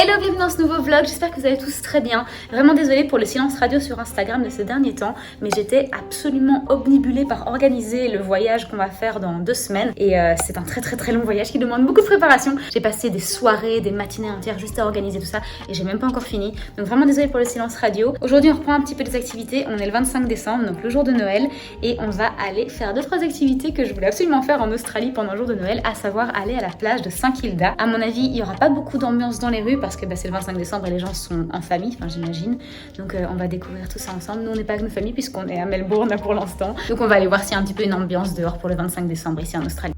Hello, bienvenue dans ce nouveau vlog, j'espère que vous allez tous très bien. Vraiment désolée pour le silence radio sur Instagram de ces derniers temps, mais j'étais absolument obnubilée par organiser le voyage qu'on va faire dans 2 semaines. Et c'est un très long voyage qui demande beaucoup de préparation. J'ai passé des soirées, des matinées entières juste à organiser tout ça et j'ai même pas encore fini. Donc vraiment désolée pour le silence radio. Aujourd'hui on reprend un petit peu des activités, on est le 25 décembre, donc le jour de Noël. Et on va aller faire 2-3 activités que je voulais absolument faire en Australie pendant le jour de Noël, à savoir aller à la plage de Saint-Kilda. À mon avis, il n'y aura pas beaucoup d'ambiance dans les rues parce que c'est le 25 décembre et les gens sont en famille, enfin j'imagine. Donc on va découvrir tout ça ensemble. Nous on n'est pas avec nos familles puisqu'on est à Melbourne là pour l'instant. Donc on va aller voir s'il y a un petit peu une ambiance dehors pour le 25 décembre ici en Australie.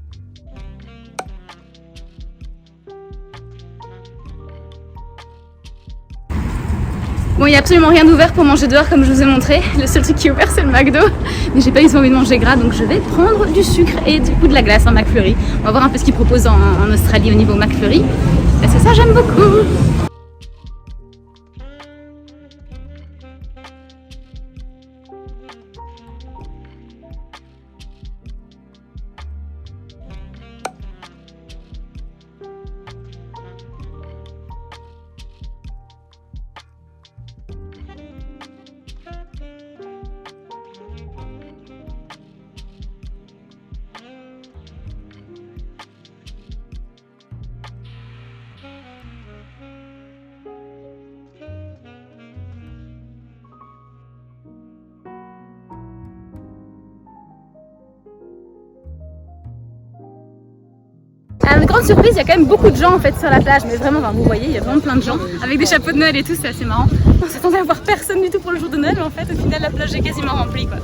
Bon, il n'y a absolument rien d'ouvert pour manger dehors comme je vous ai montré. Le seul truc qui est ouvert c'est le McDo. Mais j'ai pas eu envie de manger gras donc je vais prendre du sucre et du coup de la glace en McFlurry. On va voir un peu ce qu'ils proposent en Australie au niveau McFlurry. Parce que ça j'aime beaucoup. Une grande surprise, il y a quand même beaucoup de gens en fait sur la plage, mais vraiment, vous voyez, il y a vraiment plein de gens avec des chapeaux de Noël et tout, c'est assez marrant. On s'attendait à voir personne du tout pour le jour de Noël, mais en fait, au final, la plage est quasiment remplie quoi.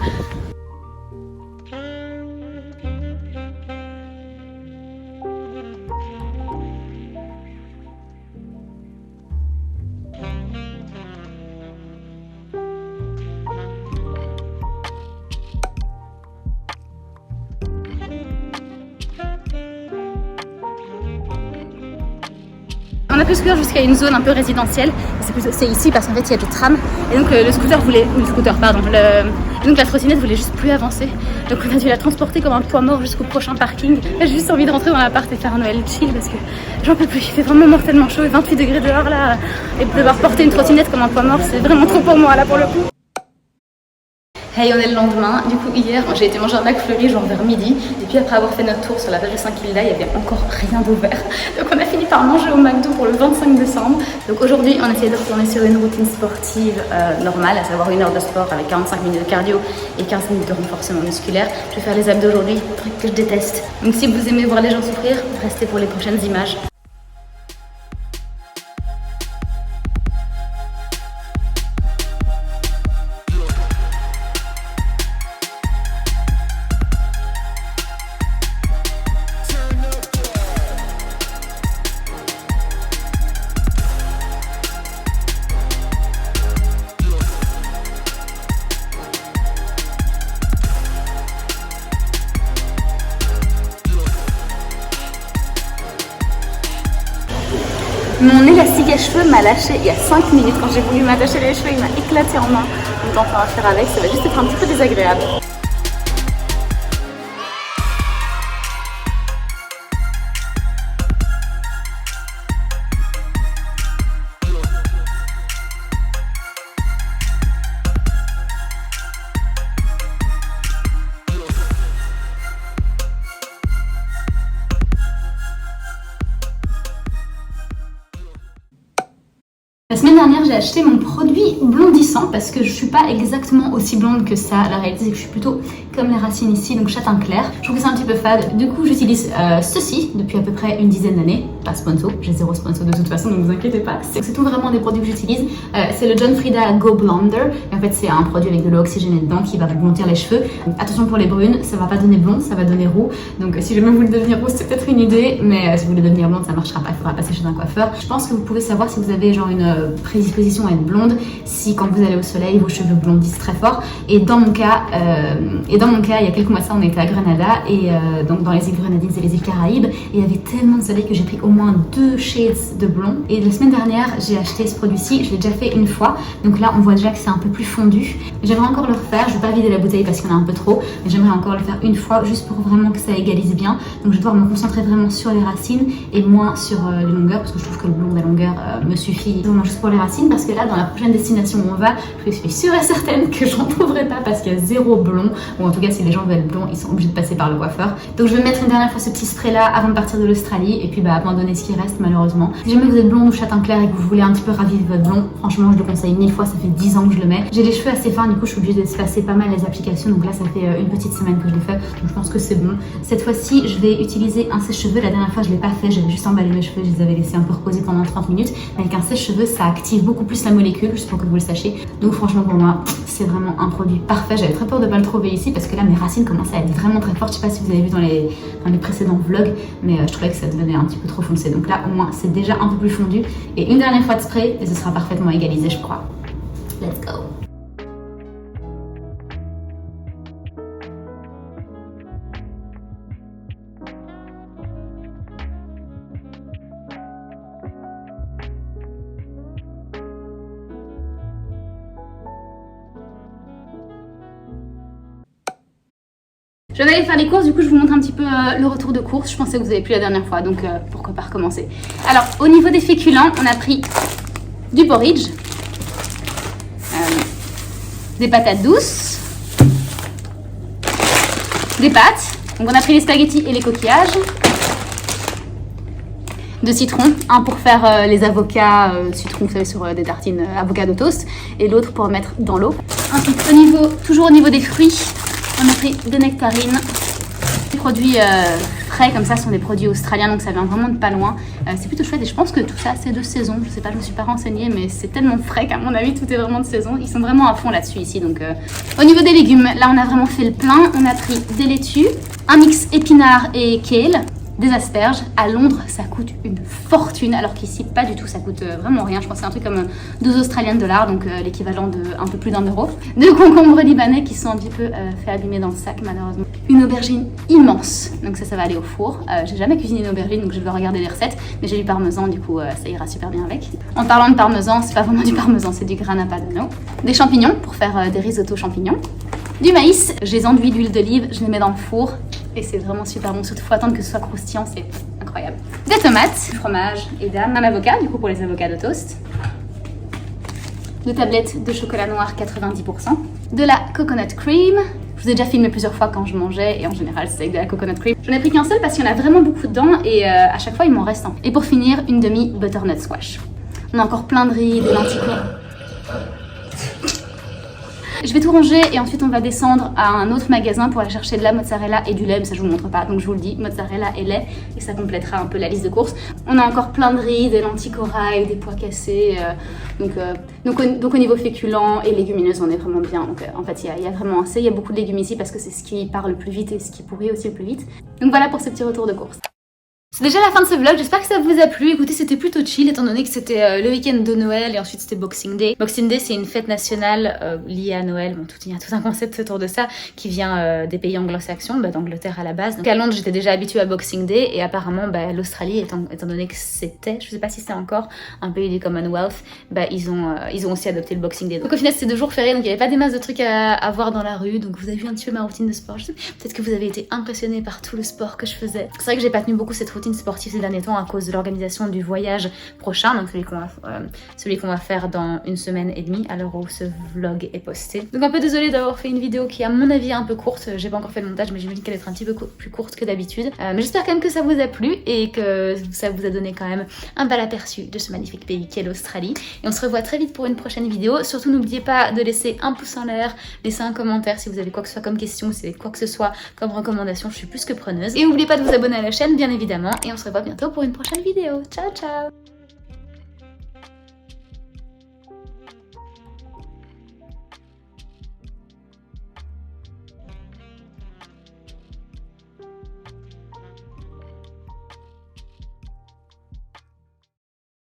On a pu se courir jusqu'à une zone un peu résidentielle, c'est ici parce qu'en fait il y a des trams et donc donc la trottinette voulait juste plus avancer, donc on a dû la transporter comme un poids mort jusqu'au prochain parking. Là, j'ai juste envie de rentrer dans l'appart et faire un Noël chill parce que j'en peux plus, il fait vraiment mortellement chaud et 28 degrés dehors là, et devoir porter une trottinette comme un poids mort c'est vraiment trop pour moi là pour le coup. Hey, on est le lendemain. Du coup, hier, j'ai été manger un McFlurry genre vers midi. Et puis après avoir fait notre tour sur la plage de Saint-Kilda, il n'y avait encore rien d'ouvert. Donc on a fini par manger au McDo pour le 25 décembre. Donc aujourd'hui, on essaie de retourner sur une routine sportive normale, à savoir 1 heure de sport avec 45 minutes de cardio et 15 minutes de renforcement musculaire. Je vais faire les abdos aujourd'hui, truc que je déteste. Donc si vous aimez voir les gens souffrir, restez pour les prochaines images. Mon élastique à cheveux m'a lâché il y a 5 minutes. Quand j'ai voulu m'attacher les cheveux, il m'a éclaté en main. Donc on va faire avec, ça va juste être un petit peu désagréable. La semaine dernière, j'ai acheté mon produit blondissant parce que je suis pas exactement aussi blonde que ça. La réalité, c'est que je suis plutôt comme les racines ici, donc châtain clair. Je trouve que c'est un petit peu fade. Du coup, j'utilise ceci depuis à peu près une dizaine d'années. Pas sponsor, j'ai zéro sponsor de toute façon, donc ne vous inquiétez pas. C'est tout vraiment des produits que j'utilise. C'est le John Frieda Go Blonder. Et en fait, c'est un produit avec de l'eau oxygénée dedans qui va vous blondir les cheveux. Donc, attention pour les brunes, ça va pas donner blond, ça va donner roux. Donc si jamais vous voulez devenir rousse, c'est peut-être une idée, mais si vous voulez devenir blonde, ça marchera pas. Il faudra passer chez un coiffeur. Je pense que vous pouvez savoir si vous avez genre une prédisposition à être blonde si quand vous allez au soleil vos cheveux blondissent très fort et dans mon cas dans mon cas, il y a quelques mois de ça, on était à Grenada, et donc dans les îles Grenadines et les îles Caraïbes, et il y avait tellement de soleil que j'ai pris au moins 2 shades de blond. Et la semaine dernière, j'ai acheté ce produit-ci, je l'ai déjà fait une fois, donc là on voit déjà que c'est un peu plus fondu. J'aimerais encore le refaire, je ne vais pas vider la bouteille parce qu'il y en a un peu trop, mais j'aimerais encore le faire une fois juste pour vraiment que ça égalise bien. Donc je vais devoir me concentrer vraiment sur les racines et moins sur les longueurs, parce que je trouve que le blond de la longueur me suffit vraiment juste pour les racines, parce que là dans la prochaine destination où on va, je suis sûre et certaine que j'en trouverai pas parce qu'il y a 0 blond, ou en tout cas si les gens veulent blond, ils sont obligés de passer par le coiffeur. Donc je vais mettre une dernière fois ce petit spray là avant de partir de l'Australie, et puis abandonner ce qui reste malheureusement. Si jamais vous êtes blond ou châtain clair et que vous voulez un petit peu raviver votre blond, franchement je le conseille 1000 fois, ça fait 10 ans que je le mets. J'ai les cheveux assez fins, du coup je suis obligée d'espacer pas mal les applications, donc là ça fait une petite semaine que je l'ai fait, donc je pense que c'est bon. Cette fois-ci je vais utiliser un sèche-cheveux, la dernière fois je l'ai pas fait, j'avais juste emballé mes cheveux, je les avais laissés un peu reposer pendant 30 minutes, mais avec un sèche-cheveux ça active beaucoup plus la molécule, juste pour que vous le sachiez. Donc franchement pour moi c'est vraiment un produit parfait. J'avais très peur de pas le trouver ici parce que là mes racines commençaient à être vraiment très fortes. Je sais pas si vous avez vu dans les précédents vlogs, mais je trouvais que ça devenait un petit peu trop foncé. Donc là au moins c'est déjà un peu plus fondu, et une dernière fois de spray et ce sera parfaitement égalisé je crois. Let's go. Je vais aller faire les courses, du coup je vous montre un petit peu le retour de course. Je pensais que vous avez pris la dernière fois, donc pourquoi pas recommencer. Alors au niveau des féculents, on a pris du porridge, des patates douces, des pâtes, donc on a pris les spaghettis et les coquillages, de citron, un pour faire les avocats citron, vous savez, sur des tartines avocado toast, et l'autre pour mettre dans l'eau. Ensuite, toujours au niveau des fruits, on a pris des nectarines. Les produits frais comme ça sont des produits australiens, donc ça vient vraiment de pas loin. C'est plutôt chouette, et je pense que tout ça c'est de saison. Je sais pas, je me suis pas renseignée, mais c'est tellement frais qu'à mon avis tout est vraiment de saison. Ils sont vraiment à fond là-dessus ici. Donc au niveau des légumes, là on a vraiment fait le plein. On a pris des laitues, un mix épinards et kale, des asperges. À Londres ça coûte une fortune, alors qu'ici pas du tout, ça coûte vraiment rien. Je pense que c'est un truc comme 2 Australian dollars, donc l'équivalent de un peu plus d'1 euro. 2 concombres libanais qui sont un petit peu fait abîmer dans le sac malheureusement. Une aubergine immense, donc ça va aller au four. J'ai jamais cuisiné une aubergine, donc je vais regarder les recettes, mais j'ai du parmesan, du coup ça ira super bien avec. En parlant de parmesan, c'est pas vraiment du parmesan, c'est du grana padano. Des champignons pour faire des risottos champignons. Du maïs, je les enduis d'huile d'olive, je les mets dans le four et c'est vraiment super bon. Surtout, faut attendre que ce soit croustillant, c'est incroyable. Des tomates, du fromage et d'âme, un avocat, du coup pour les avocats de toast. 2 tablettes de chocolat noir 90%. De la coconut cream. Je vous ai déjà filmé plusieurs fois quand je mangeais, et en général c'est avec de la coconut cream. J'en ai pris qu'un seul parce qu'il y en a vraiment beaucoup dedans, et à chaque fois il m'en reste un. Et pour finir, une demi butternut squash. On a encore plein de riz, des lentilles. Je vais tout ranger et ensuite on va descendre à un autre magasin pour aller chercher de la mozzarella et du lait, mais ça je vous le montre pas, donc je vous le dis, mozzarella et lait, et ça complétera un peu la liste de courses. On a encore plein de riz, des lentilles corail, des pois cassés, donc au niveau féculent et légumineuses on est vraiment bien. Donc en fait il y a vraiment assez, il y a beaucoup de légumes ici parce que c'est ce qui part le plus vite et ce qui pourrit aussi le plus vite. Donc voilà pour ce petit retour de course. C'est déjà la fin de ce vlog, j'espère que ça vous a plu. Écoutez, c'était plutôt chill étant donné que c'était le week-end de Noël et ensuite c'était Boxing Day. Boxing Day c'est une fête nationale liée à Noël, bon, il y a tout un concept autour de ça qui vient des pays anglo-saxons, d'Angleterre à la base. Donc à Londres j'étais déjà habituée à Boxing Day, et apparemment l'Australie étant donné que c'était, je sais pas si c'est encore un pays du Commonwealth, ils ont aussi adopté le Boxing Day. Donc au final c'était 2 jours fériés, donc il n'y avait pas des masses de trucs à voir dans la rue, donc vous avez vu un petit peu ma routine de sport. Peut-être que vous avez été impressionnés par tout le sport que je faisais. C'est vrai que j'ai pas tenu beaucoup cette routine sportive ces derniers temps à cause de l'organisation du voyage prochain, donc celui qu'on va faire dans 1 semaine et demie à l'heure où ce vlog est posté. Donc un peu désolée d'avoir fait une vidéo qui à mon avis est un peu courte, j'ai pas encore fait le montage mais j'imagine qu'elle va être un petit peu plus courte que d'habitude, mais j'espère quand même que ça vous a plu et que ça vous a donné quand même un bel aperçu de ce magnifique pays qu'est l'Australie, et on se revoit très vite pour une prochaine vidéo. Surtout n'oubliez pas de laisser un pouce en l'air, laisser un commentaire si vous avez quoi que ce soit comme question, si vous avez quoi que ce soit comme recommandation, je suis plus que preneuse, et n'oubliez pas de vous abonner à la chaîne bien évidemment, et on se revoit bientôt pour une prochaine vidéo. Ciao ciao.